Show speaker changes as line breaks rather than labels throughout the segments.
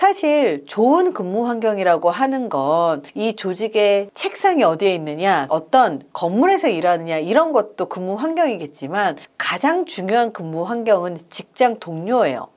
사실 좋은 근무 환경이라고 하는 건 이 조직의 책상이 어디에 있느냐, 어떤 건물에서 일하느냐 이런 것도 근무 환경이겠지만 가장 중요한 근무 환경은 직장 동료예요.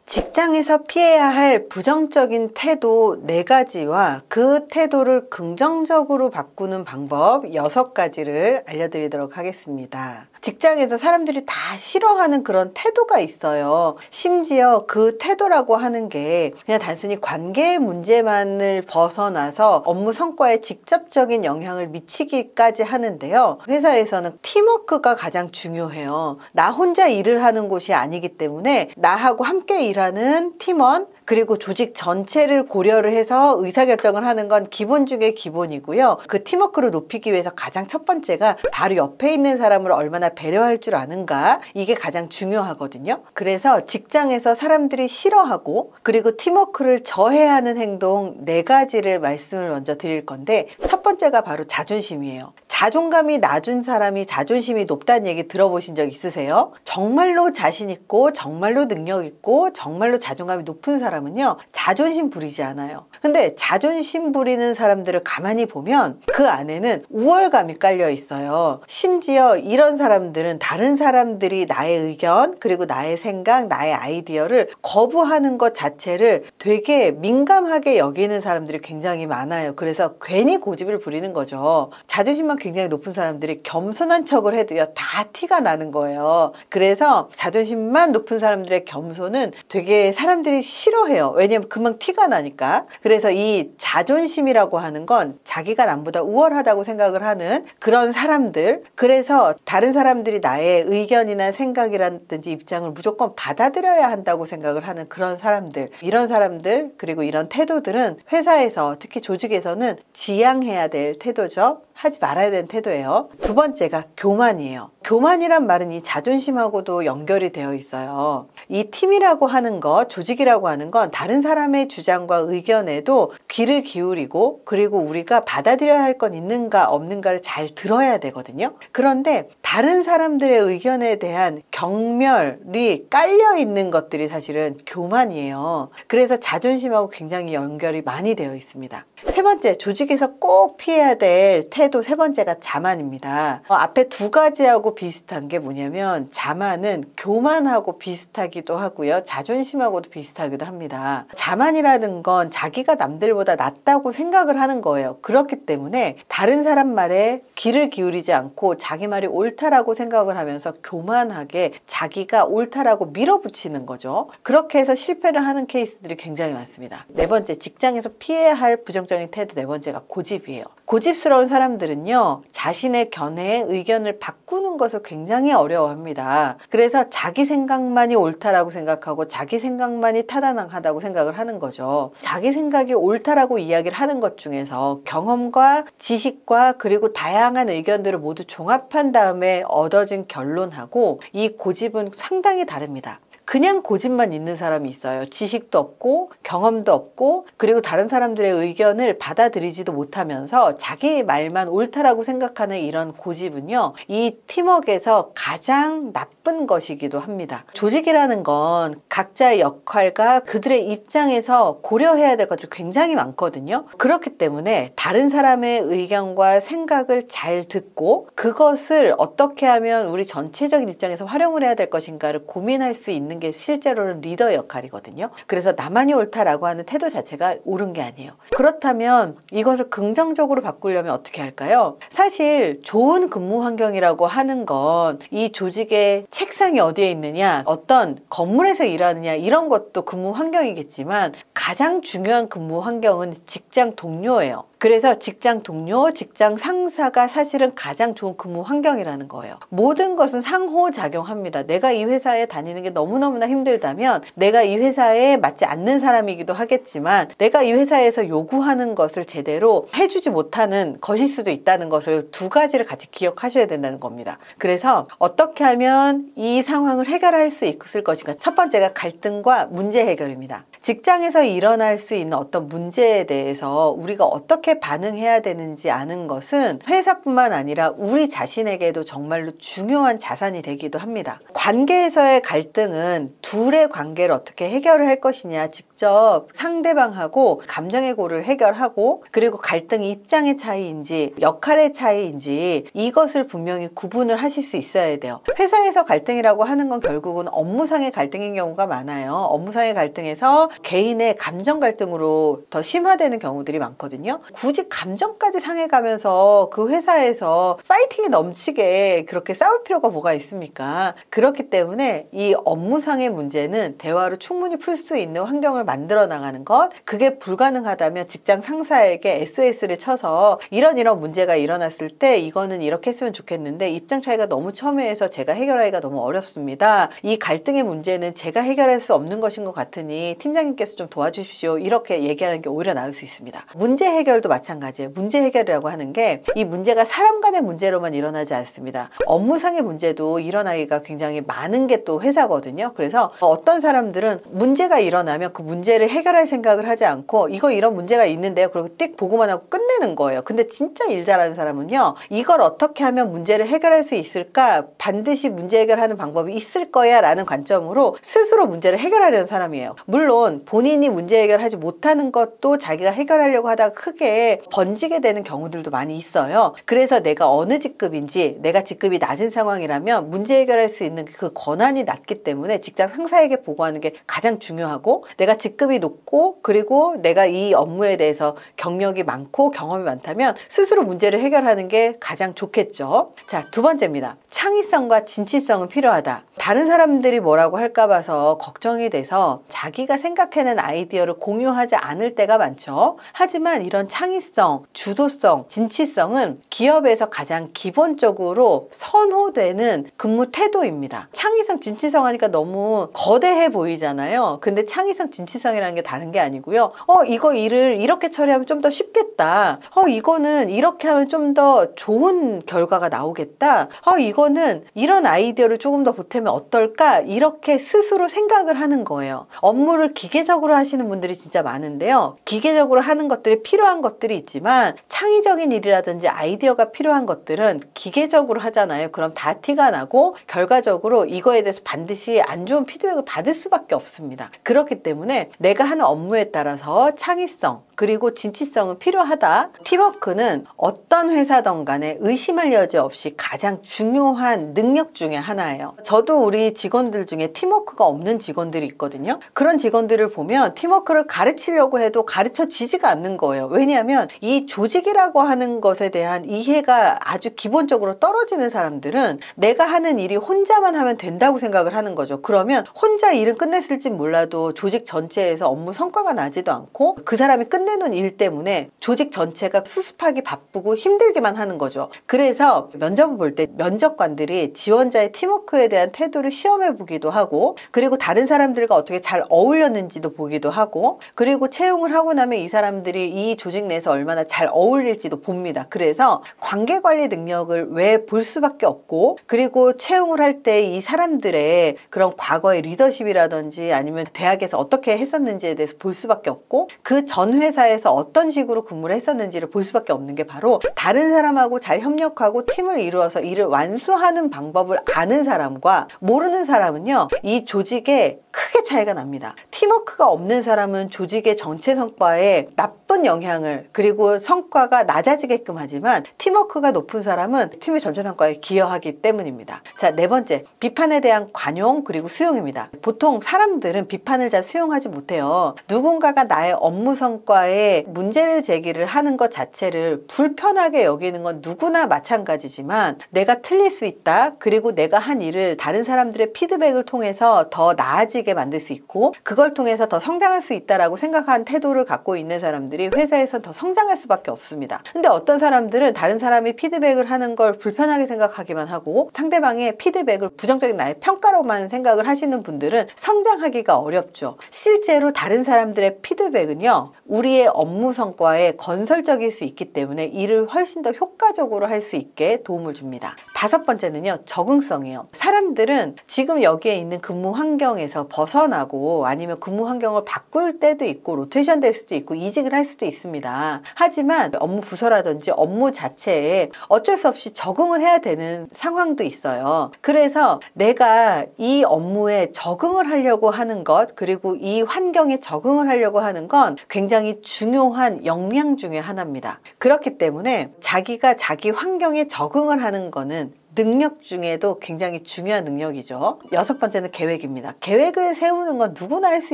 직장에서 피해야 할 부정적인 태도 4가지와 그 태도를 긍정적으로 바꾸는 방법 6가지를 알려드리도록 하겠습니다. 직장에서 사람들이 다 싫어하는 그런 태도가 있어요. 심지어 그 태도라고 하는 게 그냥 단순히 관계의 문제만을 벗어나서 업무 성과에 직접적인 영향을 미치기까지 하는데요. 회사에서는 팀워크가 가장 중요해요. 나 혼자 일을 하는 곳이 아니기 때문에 나하고 함께 일하는 팀원, 그리고 조직 전체를 고려를 해서 의사결정을 하는 건 기본 중에 기본이고요. 그 팀워크를 높이기 위해서 가장 첫 번째가 바로 옆에 있는 사람을 얼마나 배려할 줄 아는가, 이게 가장 중요하거든요. 그래서 직장에서 사람들이 싫어하고 그리고 팀워크를 저해하는 행동 4가지를 말씀을 먼저 드릴 건데, 첫 번째가 바로 자존심이에요. 자존감이 낮은 사람이 자존심이 높다는 얘기 들어보신 적 있으세요? 정말로 자신 있고 정말로 능력 있고 정말로 자존감이 높은 사람은요, 자존심 부리지 않아요. 근데 자존심 부리는 사람들을 가만히 보면 그 안에는 우월감이 깔려 있어요. 심지어 이런 사람들은 다른 사람들이 나의 의견, 그리고 나의 생각, 나의 아이디어를 거부하는 것 자체를 되게 민감하게 여기는 사람들이 굉장히 많아요. 그래서 괜히 고집을 부리는 거죠. 자존심만 굉장히 높은 사람들이 겸손한 척을 해도요, 다 티가 나는 거예요. 그래서 자존심만 높은 사람들의 겸손은 되게 사람들이 싫어해요. 왜냐면 금방 티가 나니까. 그래서 이 자존심이라고 하는 건 자기가 남보다 우월하다고 생각을 하는 그런 사람들, 그래서 다른 사람들이 나의 의견이나 생각이라든지 입장을 무조건 받아들여야 한다고 생각을 하는 그런 사람들, 이런 사람들, 그리고 이런 태도들은 회사에서, 특히 조직에서는 지양해야 될 태도죠. 하지 말아야 되는 태도예요. 두 번째가 교만이에요. 교만이란 말은 이 자존심하고도 연결이 되어 있어요. 이 팀이라고 하는 것, 조직이라고 하는 건 다른 사람의 주장과 의견에도 귀를 기울이고, 그리고 우리가 받아들여야 할 건 있는가 없는가를 잘 들어야 되거든요. 그런데 다른 사람들의 의견에 대한 경멸이 깔려 있는 것들이 사실은 교만이에요. 그래서 자존심하고 굉장히 연결이 많이 되어 있습니다. 세 번째, 조직에서 꼭 피해야 될 태도 세 번째가 자만입니다. 앞에 2가지하고 비슷한 게 뭐냐면, 자만은 교만하고 비슷하기도 하고요, 자존심하고도 비슷하기도 합니다. 자만이라는 건 자기가 남들보다 낫다고 생각을 하는 거예요. 그렇기 때문에 다른 사람 말에 귀를 기울이지 않고 자기 말이 옳다라고 생각을 하면서 교만하게 자기가 옳다라고 밀어붙이는 거죠. 그렇게 해서 실패를 하는 케이스들이 굉장히 많습니다. 네 번째, 직장에서 피해야 할 부정적인 태도 네 번째가 고집이에요. 고집스러운 사람들은요, 자신의 견해에 의견을 바꾸는 것을 굉장히 어려워합니다. 그래서 자기 생각만이 옳다라고 생각하고 자기 생각만이 타당하다고 생각을 하는 거죠. 자기 생각이 옳다라고 이야기를 하는 것 중에서 경험과 지식과 그리고 다양한 의견들을 모두 종합한 다음에 얻어진 결론하고 이 고집은 상당히 다릅니다. 그냥 고집만 있는 사람이 있어요. 지식도 없고 경험도 없고, 그리고 다른 사람들의 의견을 받아들이지도 못하면서 자기 말만 옳다라고 생각하는 이런 고집은요, 이 팀워크에서 가장 나쁜 것이기도 합니다. 조직이라는 건 각자의 역할과 그들의 입장에서 고려해야 될 것들이 굉장히 많거든요. 그렇기 때문에 다른 사람의 의견과 생각을 잘 듣고 그것을 어떻게 하면 우리 전체적인 입장에서 활용을 해야 될 것인가를 고민할 수 있는 게 실제로는 리더 역할이거든요. 그래서 나만이 옳다라고 하는 태도 자체가 옳은 게 아니에요. 그렇다면 이것을 긍정적으로 바꾸려면 어떻게 할까요? 사실 좋은 근무 환경이라고 하는 건 이 조직의 책상이 어디에 있느냐, 어떤 건물에서 일하느냐 이런 것도 근무 환경이겠지만 가장 중요한 근무 환경은 직장 동료예요. 그래서 직장 동료, 직장 상사가 사실은 가장 좋은 근무 환경이라는 거예요. 모든 것은 상호작용합니다. 내가 이 회사에 다니는 게 너무너무나 힘들다면 내가 이 회사에 맞지 않는 사람이기도 하겠지만 내가 이 회사에서 요구하는 것을 제대로 해주지 못하는 것일 수도 있다는 것을 2가지를 같이 기억하셔야 된다는 겁니다. 그래서 어떻게 하면 이 상황을 해결할 수 있을 것인가? 첫 번째가 갈등과 문제 해결입니다. 직장에서 일어날 수 있는 어떤 문제에 대해서 우리가 어떻게 반응해야 되는지 아는 것은 회사뿐만 아니라 우리 자신에게도 정말로 중요한 자산이 되기도 합니다. 관계에서의 갈등은 둘의 관계를 어떻게 해결을 할 것이냐, 직접 상대방하고 감정의 고를 해결하고, 그리고 갈등이 입장의 차이인지 역할의 차이인지 이것을 분명히 구분을 하실 수 있어야 돼요. 회사에서 갈등이라고 하는 건 결국은 업무상의 갈등인 경우가 많아요. 업무상의 갈등에서 개인의 감정 갈등으로 더 심화되는 경우들이 많거든요. 굳이 감정까지 상해가면서 그 회사에서 파이팅이 넘치게 그렇게 싸울 필요가 뭐가 있습니까? 그렇기 때문에 이 업무상의 문제는 대화로 충분히 풀 수 있는 환경을 만들어 나가는 것, 그게 불가능하다면 직장 상사에게 SOS를 쳐서 이런 문제가 일어났을 때 이거는 이렇게 했으면 좋겠는데 입장 차이가 너무 첨예해서 제가 해결하기가 너무 어렵습니다. 이 갈등의 문제는 제가 해결할 수 없는 것인 것 같으니 팀장님께서 좀 도와주십시오. 이렇게 얘기하는 게 오히려 나을 수 있습니다. 문제 해결도 마찬가지예요. 문제 해결이라고 하는 게 이 문제가 사람 간의 문제로만 일어나지 않습니다. 업무상의 문제도 일어나기가 굉장히 많은 게 또 회사거든요. 그래서 어떤 사람들은 문제가 일어나면 그 문제를 해결할 생각을 하지 않고 이거 이런 문제가 있는데요. 그리고 띡 보고만 하고 끝내는 거예요. 근데 진짜 일 잘하는 사람은요. 이걸 어떻게 하면 문제를 해결할 수 있을까? 반드시 문제 해결하는 방법이 있을 거야 라는 관점으로 스스로 문제를 해결하려는 사람이에요. 물론 본인이 문제 해결하지 못하는 것도 자기가 해결하려고 하다가 크게 번지게 되는 경우들도 많이 있어요. 그래서 내가 어느 직급인지, 내가 직급이 낮은 상황이라면 문제 해결할 수 있는 그 권한이 낮기 때문에 직장 상사에게 보고하는 게 가장 중요하고, 내가 직급이 높고 그리고 내가 이 업무에 대해서 경력이 많고 경험이 많다면 스스로 문제를 해결하는 게 가장 좋겠죠. 자, 두 번째입니다. 창의성과 진취성은 필요하다. 다른 사람들이 뭐라고 할까 봐서 걱정이 돼서 자기가 생각해낸 아이디어를 공유하지 않을 때가 많죠. 하지만 이런 창의성, 주도성, 진취성은 기업에서 가장 기본적으로 선호되는 근무 태도입니다. 창의성, 진취성 하니까 너무 거대해 보이잖아요. 근데 창의성, 진취성이라는 게 다른 게 아니고요. 이거 일을 이렇게 처리하면 좀 더 쉽겠다. 이거는 이렇게 하면 좀 더 좋은 결과가 나오겠다. 이거는 이런 아이디어를 조금 더 보태면 어떨까? 이렇게 스스로 생각을 하는 거예요. 업무를 기계적으로 하시는 분들이 진짜 많은데요. 기계적으로 하는 것들이 필요한 것들이 있지만 창의적인 일이라든지 아이디어가 필요한 것들은 기계적으로 하잖아요. 그럼 다 티가 나고 결과적으로 이거에 대해서 반드시 안 좋은 피드백을 받을 수밖에 없습니다. 그렇기 때문에 내가 하는 업무에 따라서 창의성 그리고 진취성은 필요하다. 팀워크는 어떤 회사든 간에 의심할 여지 없이 가장 중요한 능력 중에 하나예요. 저도 우리 직원들 중에 팀워크가 없는 직원들이 있거든요. 그런 직원들을 보면 팀워크를 가르치려고 해도 가르쳐지지가 않는 거예요. 왜냐하면 이 조직이라고 하는 것에 대한 이해가 아주 기본적으로 떨어지는 사람들은 내가 하는 일이 혼자만 하면 된다고 생각을 하는 거죠. 그러면 혼자 일은 끝냈을지 몰라도 조직 전체에서 업무 성과가 나지도 않고 그 사람이 끝내놓은 일 때문에 조직 전체가 수습하기 바쁘고 힘들기만 하는 거죠. 그래서 면접을 볼 때 면접관들이 지원자의 팀워크에 대한 태도를 시험해 보기도 하고, 그리고 다른 사람들과 어떻게 잘 어울렸는지도 보기도 하고, 그리고 채용을 하고 나면 이 사람들이 이 조직 내에서 얼마나 잘 어울릴지도 봅니다. 그래서 관계관리 능력을 왜 볼 수밖에 없고, 그리고 채용을 할 때 이 사람들의 그런 과거의 리더십이라든지 아니면 대학에서 어떻게 했었는지에 대해서 볼 수밖에 없고, 그 전 회사에서 어떤 식으로 근무를 했었는지를 볼 수밖에 없는 게 바로 다른 사람하고 잘 협력하고 팀을 이루어서 일을 완수하는 방법을 아는 사람과 모르는 사람은요, 이 조직에 크게 차이가 납니다. 팀워크가 없는 사람은 조직의 전체 성과에 나쁜 영향을, 그리고 성과가 낮아지게끔 하지만 팀워크가 높은 사람은 팀의 전체 성과에 기여하기 때문입니다. 자, 네 번째, 비판에 대한 관용 그리고 수용입니다. 보통 사람들은 비판을 잘 수용하지 못해요. 누군가가 나의 업무 성과에 문제를 제기를 하는 것 자체를 불편하게 여기는 건 누구나 마찬가지지만, 내가 틀릴 수 있다, 그리고 내가 한 일을 다른 사람들의 피드백을 통해서 더 나아지게 만들 수 있고 그걸 통해서 더 성장할 수 있다라고 생각한 태도를 갖고 있는 사람들이 회사에서 더 성장할 수밖에 없습니다. 근데 어떤 사람들은 다른 사람이 피드백을 하는 걸 불편하게 생각하기만 하고 상대방의 피드백을 부정적인 나의 평가로만 생각을 하시는 분들은 성장하기가 어렵죠. 실제로 다른 사람들의 피드백은요, 우리의 업무 성과에 건설적일 수 있기 때문에 일을 훨씬 더 효과적으로 할 수 있게 도움을 줍니다. 다섯 번째는요, 적응성이에요. 사람들은 지금 여기에 있는 근무 환경에서 벗어나고 아니면 되면 근무 환경을 바꿀 때도 있고 로테이션 될 수도 있고 이직을 할 수도 있습니다. 하지만 업무 부서라든지 업무 자체에 어쩔 수 없이 적응을 해야 되는 상황도 있어요. 그래서 내가 이 업무에 적응을 하려고 하는 것, 그리고 이 환경에 적응을 하려고 하는 건 굉장히 중요한 역량 중에 하나입니다. 그렇기 때문에 자기가 자기 환경에 적응을 하는 거는 능력 중에도 굉장히 중요한 능력이죠. 6번째는 계획입니다. 계획을 세우는 건 누구나 할 수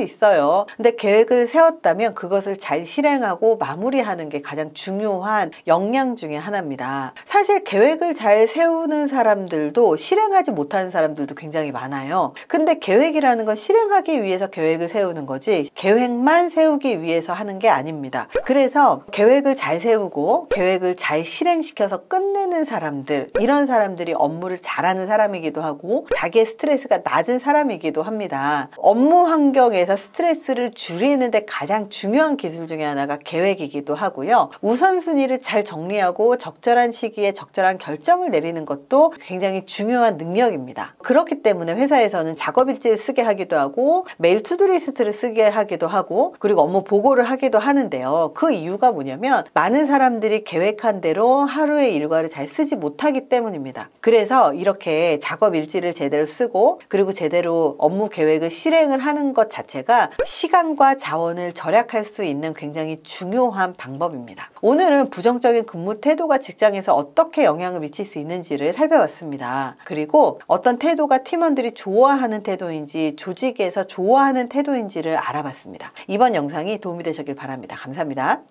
있어요. 근데 계획을 세웠다면 그것을 잘 실행하고 마무리하는 게 가장 중요한 역량 중에 하나입니다. 사실 계획을 잘 세우는 사람들도 실행하지 못하는 사람들도 굉장히 많아요. 근데 계획이라는 건 실행하기 위해서 계획을 세우는 거지 계획만 세우기 위해서 하는 게 아닙니다. 그래서 계획을 잘 세우고 계획을 잘 실행시켜서 끝내는 사람들, 이런 사람들이 업무를 잘하는 사람이기도 하고 자기의 스트레스가 낮은 사람이기도 합니다. 업무 환경에서 스트레스를 줄이는데 가장 중요한 기술 중에 하나가 계획이기도 하고요. 우선순위를 잘 정리하고 적절한 시기에 적절한 결정을 내리는 것도 굉장히 중요한 능력입니다. 그렇기 때문에 회사에서는 작업일지를 쓰게 하기도 하고 메일 투두리스트를 쓰게 하기도 하고 그리고 업무 보고를 하기도 하는데요. 그 이유가 뭐냐면 많은 사람들이 계획한 대로 하루의 일과를 잘 쓰지 못하기 때문입니다. 그래서 이렇게 작업 일지를 제대로 쓰고 그리고 제대로 업무 계획을 실행을 하는 것 자체가 시간과 자원을 절약할 수 있는 굉장히 중요한 방법입니다. 오늘은 부정적인 근무 태도가 직장에서 어떻게 영향을 미칠 수 있는지를 살펴봤습니다. 그리고 어떤 태도가 팀원들이 좋아하는 태도인지 조직에서 좋아하는 태도인지를 알아봤습니다. 이번 영상이 도움이 되셨길 바랍니다. 감사합니다.